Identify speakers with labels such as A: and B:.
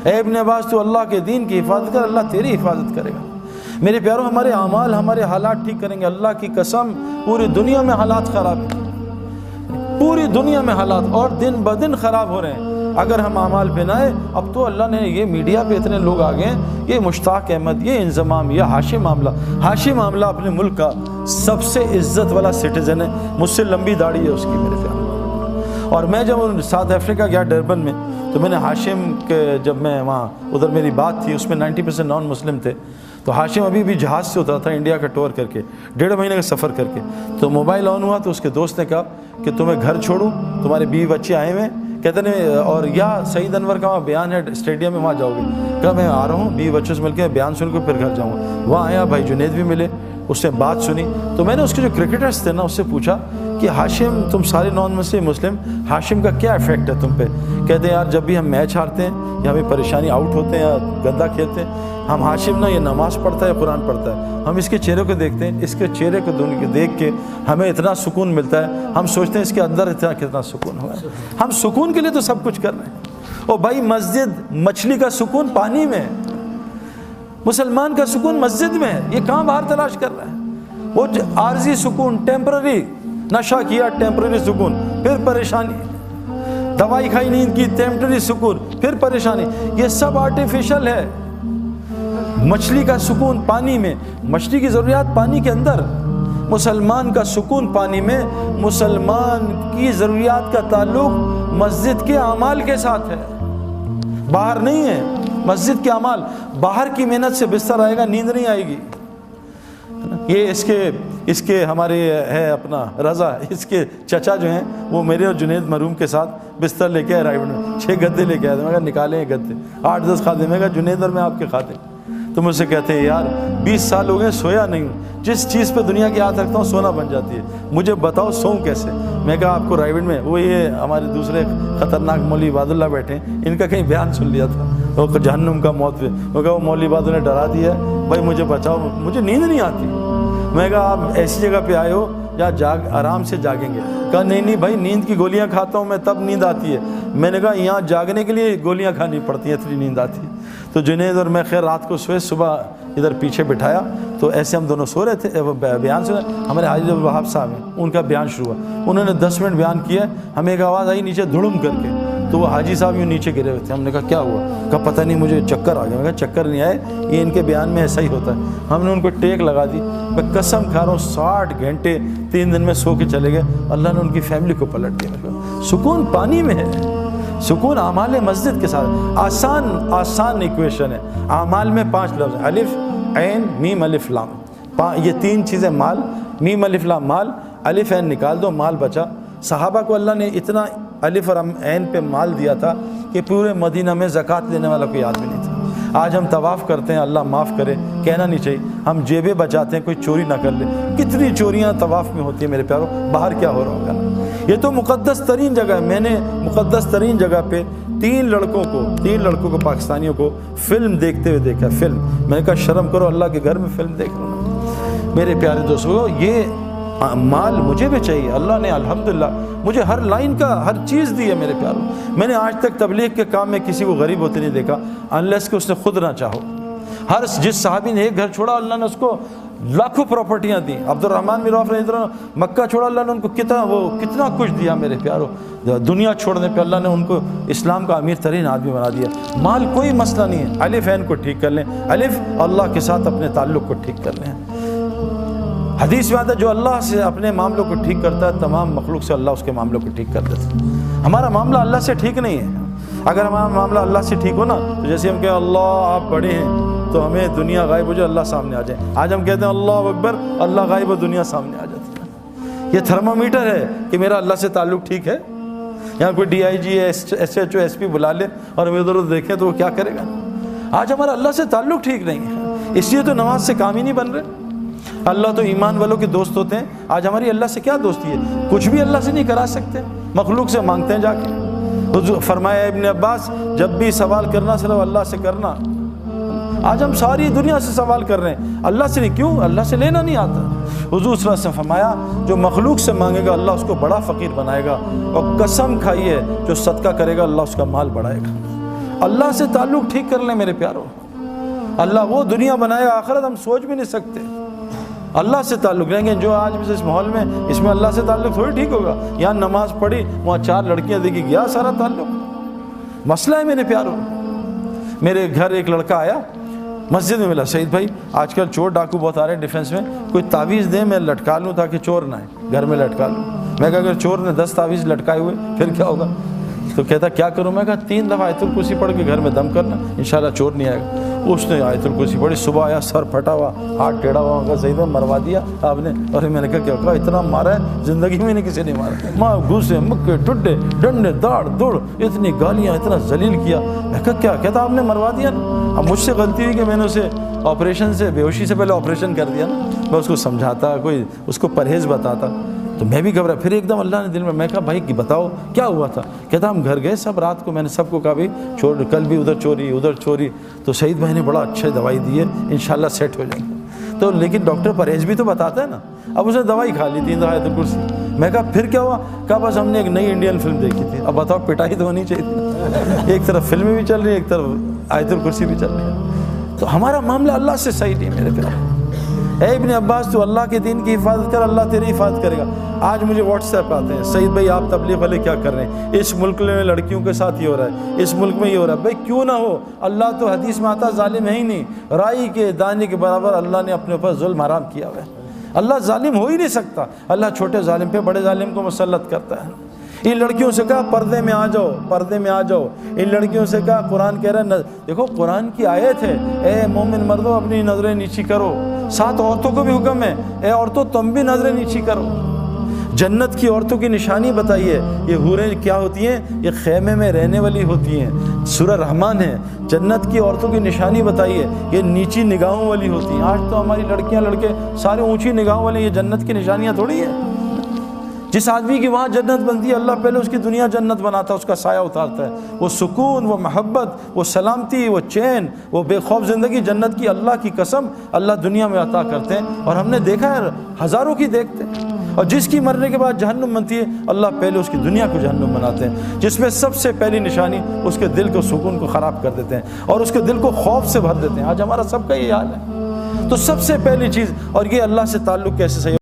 A: اے ابن عباس تو اللہ کے دین کی حفاظت کر، اللہ تیری حفاظت کرے گا۔ میرے پیاروں، ہمارے اعمال ہمارے حالات ٹھیک کریں گے۔ اللہ کی قسم پوری دنیا میں حالات خراب ہیں، پوری دنیا میں حالات اور دن بدن خراب ہو رہے ہیں۔ اگر ہم اعمال پہ نہ آئے، اب تو اللہ نے یہ میڈیا پہ اتنے لوگ آ گئے ہیں، یہ مشتاق احمد، یہ انضمام، یہ ہاشم معاملہ اپنے ملک کا سب سے عزت والا سٹیزن ہے، مجھ سے لمبی داڑھی ہے اس کی میرے پیارے۔ اور میں جب ساؤتھ افریقہ گیا ڈربن میں، تو میں نے ہاشم کے، جب میں وہاں ادھر میری بات تھی، اس میں 90% نان مسلم تھے، تو ہاشم ابھی بھی جہاز سے اترا تھا انڈیا کا ٹور کر کے، 1.5 مہینے کا سفر کر کے، تو موبائل آن ہوا تو اس کے دوست نے کہا کہ تمہیں گھر چھوڑوں، تمہارے بیوی بچے آئے ہوئے ہیں، کہتے ہیں اور یا سعید انور کا وہاں بیان ہے اسٹیڈیم میں، وہاں جاؤ گے؟ کہا میں آ رہا ہوں، بیوی بچوں سے مل کے بیان سن کے پھر گھر جاؤں گا۔ وہاں آیا، بھائی جنید بھی ملے، اس نے بات سنی، تو میں نے اس کے جو کرکٹرز تھے نا اس سے پوچھا کہ ہاشم، تم سارے نان مسلم، ہاشم کا کیا ایفیکٹ ہے تم پہ؟ کہتے ہیں یار جب بھی ہم میچ ہارتے ہیں یا ہمیں پریشانی، آؤٹ ہوتے ہیں یا گندا کھیلتے ہیں، ہم ہاشم نا یہ نماز پڑھتا ہے، قرآن پڑھتا ہے، ہم اس کے چہرے کو دیکھتے ہیں، اس کے چہرے کو دیکھ کے ہمیں اتنا سکون ملتا ہے، ہم سوچتے ہیں اس کے اندر کتنا سکون ہوا ہے۔ ہم سکون کے لیے تو سب کچھ کر رہے ہیں۔ اور بھائی مسجد، مچھلی کا سکون پانی میں ہے، مسلمان کا سکون مسجد میں ہے، یہ کہاں باہر تلاش کر رہا ہے؟ وہ عارضی سکون، ٹیمپرری، نشہ کیا ٹیمپرری سکون، پھر پریشانی، دوائی کھائی نیند کی ٹیمپرری سکون، پھر پریشانی، یہ سب آرٹیفیشل ہے۔ مچھلی کا سکون پانی میں، مچھلی کی ضروریات پانی کے اندر، مسلمان کا سکون پانی میں۔ مسلمان کی ضروریات کا تعلق مسجد کے اعمال کے ساتھ ہے، باہر نہیں ہے۔ مسجد کے اعمال، باہر کی محنت سے بستر آئے گا، نیند نہیں آئے گی۔ یہ اس کے ہمارے ہے اپنا رضا، اس کے چچا جو ہیں وہ میرے اور جنید مرحوم کے ساتھ بستر لے کے آئے رائے میں، 6 گدے لے کے آئے تھے، میں کہا نکالیں یہ گدے، 8-10 کھاتے، میں کہا جنید اور میں آپ کے کھاتے، تو مجھ سے کہتے ہیں یار 20 سال ہو گئے سویا نہیں ہوں، جس چیز پہ دنیا کی ہاتھ رکھتا ہوں سونا بن جاتی ہے، مجھے بتاؤ سوؤں کیسے؟ میں کہا آپ کو رائیوڈ میں، وہ یہ ہمارے دوسرے خطرناک مولوی عباد اللہ بیٹھے ہیں، ان کا کہیں بیان سن لیا تھا، وہ جہنم کا موت پہ، وہ کہا وہ مولوی عباد اللہ نے ڈرا دیا ہے، بھائی مجھے بچاؤ، مجھے نیند نہیں آتی۔ میں کہا آپ ایسی جگہ پہ آئے ہو جہاں آرام سے جاگیں گے؟ کہا نہیں بھائی نیند کی گولیاں کھاتا ہوں میں، تب نیند آتی ہے۔ میں نے کہا یہاں جاگنے کے لیے گولیاں کھانی پڑتی ہیں، اتنی نیند آتی ہے۔ تو جنید اور میں خیر رات کو سوئے، صبح ادھر پیچھے بٹھایا تو ایسے ہم دونوں سو رہے تھے، بیان سنا، ہمارے حاجی عبدالوہاب صاحب ہیں، ان کا بیان شروع ہوا، انہوں نے 10 منٹ بیان کیا، ہمیں ایک آواز آئی نیچے دھڑم کر کے، تو وہ حاجی صاحب یوں نیچے گرے ہوئے تھے، ہم نے کہا کیا ہوا؟ کہا پتہ نہیں مجھے چکر آ گیا۔ میں کہا چکر نہیں آئے، یہ ان کے بیان میں ایسا ہی ہوتا ہے۔ ہم نے ان کو ٹیک لگا دی، میں قسم کھا رہا ہوں 60 گھنٹے 3 دن میں سو کے چلے گئے، اللہ نے ان کی فیملی کو پلٹ دیا۔ سکون پانی میں ہے، سکون اعمال مسجد کے ساتھ۔ آسان ایکویشن ہے، اعمال میں 5 لفظ ہیں، الف عین میم الف لام، یہ 3 چیزیں، مال، میم الف لام مال، الف عین نکال دو مال بچا۔ صحابہ کو اللہ نے اتنا الف اور عین پہ مال دیا تھا کہ پورے مدینہ میں زکوٰۃ لینے والا کوئی آدمی نہیں تھا۔ آج ہم طواف کرتے ہیں، اللہ معاف کرے، کہنا نہیں چاہیے، ہم جیبیں بچاتے ہیں کوئی چوری نہ کر لے، کتنی چوریاں طواف میں ہوتی ہیں میرے پیاروں، باہر کیا ہو رہا ہوگا۔ یہ تو مقدس ترین جگہ ہے، میں نے مقدس ترین جگہ پہ 3 لڑکوں کو پاکستانیوں کو فلم دیکھتے ہوئے دیکھا، فلم، میں نے کہا شرم کرو، اللہ کے گھر میں فلم دیکھ رہا ہوں۔ میرے پیارے دوستو، یہ مال مجھے بھی چاہیے، اللہ نے الحمدللہ مجھے ہر لائن کا ہر چیز دی ہے میرے پیاروں۔ میں نے آج تک تبلیغ کے کام میں کسی کو غریب ہوتے نہیں دیکھا، انلیس کہ اس نے خود نہ چاہو۔ جس صحابی نے ایک گھر چھوڑا، اللہ نے اس کو لاکھوں پراپرٹیاں دیں۔ عبد الرحمن بن عوف رضی اللہ عنہ مکہ چھوڑا، اللہ نے ان کو کتنا کچھ دیا میرے پیاروں۔ دنیا چھوڑنے پہ اللہ نے ان کو اسلام کا امیر ترین آدمی بنا دیا۔ مال کوئی مسئلہ نہیں ہے، الف عین کو ٹھیک کر لیں، الف اللہ کے ساتھ اپنے تعلق کو ٹھیک کر لیں۔ حدیث میں آتا ہے جو اللہ سے اپنے معاملوں کو ٹھیک کرتا ہے، تمام مخلوق سے اللہ اس کے معاملوں کو ٹھیک کر دیتا ہے۔ ہمارا معاملہ اللہ سے ٹھیک نہیں ہے۔ اگر ہمارا معاملہ اللہ سے ٹھیک ہو نا، تو جیسے ہم کہیں اللہ آپ بڑے ہیں تو ہمیں دنیا غائب ہو جائے، اللہ سامنے آ جائے۔ آج ہم کہتے ہیں اللہ اکبر، اللہ غائب ہو، دنیا سامنے آ جاتی ہے۔ یہ تھرمامیٹر ہے کہ میرا اللہ سے تعلق ٹھیک ہے۔ یہاں کوئی DIG SHO SP بلا لے اور ہم ادھر ادھر دیکھیں تو وہ کیا کرے گا؟ آج ہمارا اللہ سے تعلق ٹھیک نہیں ہے، اس لیے تو نماز سے کام ہی نہیں بن رہے۔ اللہ تو ایمان والوں کے دوست ہوتے ہیں، آج ہماری اللہ سے کیا دوستی ہے؟ کچھ بھی اللہ سے نہیں کرا سکتے، مخلوق سے مانگتے ہیں جا کے۔ حضور فرمایا ابن عباس، جب بھی سوال کرنا صرف اللہ سے کرنا۔ آج ہم ساری دنیا سے سوال کر رہے ہیں، اللہ سے نہیں، کیوں؟ اللہ سے لینا نہیں آتا۔ حضور صلی اللہ علیہ وسلم فرمایا جو مخلوق سے مانگے گا اللہ اس کو بڑا فقیر بنائے گا، اور قسم کھائیے جو صدقہ کرے گا اللہ اس کا مال بڑھائے گا۔ اللہ سے تعلق ٹھیک کر لیں میرے پیاروں. اللہ وہ دنیا بنائے آخرت ہم سوچ بھی نہیں سکتے. اللہ سے تعلق رہیں گے. جو آج اس ماحول میں اس میں اللہ سے تعلق تھوڑی ٹھیک ہوگا. یہاں نماز پڑھی وہاں 4 لڑکیاں دیکھی گیا سارا تعلق. مسئلہ ہے میرے پیاروں. میرے گھر ایک لڑکا آیا مسجد میں ملا, سعید بھائی آج کل چور ڈاکو بہت آ رہے ہیں ڈیفینس میں, کوئی تعویذ دیں میں لٹکا لوں تاکہ چور نہ آئے, گھر میں لٹکا لوں. میں کہا اگر چور نے 10 تعویذ لٹکائے ہوئے پھر کیا ہوگا؟ تو کہتا کیا کروں؟ میں کہا 3 دفعہ آیت الکرسی پڑھ کے گھر میں دم کرنا, انشاءاللہ چور نہیں آئے گا. اس نے آیت الکرسی پڑھی, صبح آیا سر پھٹا ہوا, ہاتھ ٹیڑھا ہوا, کہا سعید بھائی مروا دیا آپ نے؟ اور میں نے کہا کیا کہا اتنا مارا ہے زندگی میں نے کسی نے مارا. ماں گھوسے مکے ٹڈے ڈنڈے داڑ دوڑ اتنی گالیاں اتنا ذلیل کیا. میں کہا کیا کہتا آپ نے مروا دیا نا. اب مجھ سے غلطی ہوئی کہ میں نے اسے آپریشن سے بے ہوشی سے پہلے آپریشن کر دیا نا. میں اس کو سمجھاتا, کوئی اس کو پرہیز بتاتا تو میں بھی گھبرا. پھر ایک دم اللہ نے دل میں کہا بھائی بتاؤ کیا ہوا تھا؟ کہتا ہم گھر گئے سب رات کو, میں نے سب کو کہا بھائی چھوڑ, کل بھی ادھر چوری ادھر چوری. تو سعید بھائی نے بڑا اچھا دوائی دی ہے انشاءاللہ سیٹ ہو جائیں گے. تو لیکن ڈاکٹر پرہیز بھی تو بتاتا ہے نا. اب اس نے دوائی کھا لی 3 دفعہ آیت الکرسی. میں کہا پھر کیا ہوا؟ کہا بس ہم نے ایک نئی انڈین فلم دیکھی تھی. اب بتاؤ پٹائی تو ہونی چاہیے تھی. ایک طرف فلمیں بھی چل رہی ہیں ایک طرف آیت الکرسی بھی چل رہی ہے. تو ہمارا معاملہ اللہ سے صحیح نہیں میرے پیارے. اے ابن عباس تو اللہ کے دین کی حفاظت کر, اللہ تیری حفاظت کرے گا. آج مجھے واٹس ایپ آتے ہیں, سعید بھائی آپ تبلیغ والے کیا کر رہے ہیں, اس ملک میں لڑکیوں کے ساتھ یہ ہو رہا ہے, اس ملک میں یہ ہو رہا ہے. بھائی کیوں نہ ہو, اللہ تو حدیث میں آتا ظالم ہے ہی نہیں. رائی کے دانے کے برابر اللہ نے اپنے اوپر ظلم حرام کیا ہوا ہے. اللہ ظالم ہو ہی نہیں سکتا. اللہ چھوٹے ظالم پہ بڑے ظالم کو مسلط کرتا ہے. ان لڑکیوں سے کہا پردے میں آ جاؤ, پردے میں آ جاؤ. ان لڑکیوں سے کہا قرآن کہہ رہا ہے, دیکھو قرآن کی آیت ہے, اے مومن مردوں اپنی نظریں نیچی کرو. 7 عورتوں کو بھی حکم ہے, اے عورتوں تم بھی نظریں نیچی کرو. جنت کی عورتوں کی نشانی بتائیے. یہ حوریں کیا ہوتی ہیں؟ یہ خیمے میں رہنے والی ہوتی ہیں. سورہ رحمان ہے. جنت کی عورتوں کی نشانی بتائیے, یہ نیچی نگاہوں والی ہوتی ہیں. آج تو ہماری لڑکیاں لڑکے سارے اونچی نگاہوں والے. یہ جنت کی نشانیاں تھوڑی ہیں. جس آدمی کی وہاں جنت بنتی ہے اللہ پہلے اس کی دنیا جنت بناتا ہے, اس کا سایہ اتارتا ہے. وہ سکون, وہ محبت, وہ سلامتی, وہ چین, وہ بے خوف زندگی جنت کی اللہ کی قسم اللہ دنیا میں عطا کرتے ہیں. اور ہم نے دیکھا ہے ہزاروں کی دیکھتے ہیں. اور جس کی مرنے کے بعد جہنم بنتی ہے اللہ پہلے اس کی دنیا کو جہنم بناتے ہیں, جس میں سب سے پہلی نشانی اس کے دل کو سکون کو خراب کر دیتے ہیں اور اس کے دل کو خوف سے بھر دیتے ہیں. آج ہمارا سب کا یہ حال ہے. تو سب سے پہلی چیز, اور یہ اللہ سے تعلق کیسے صحیح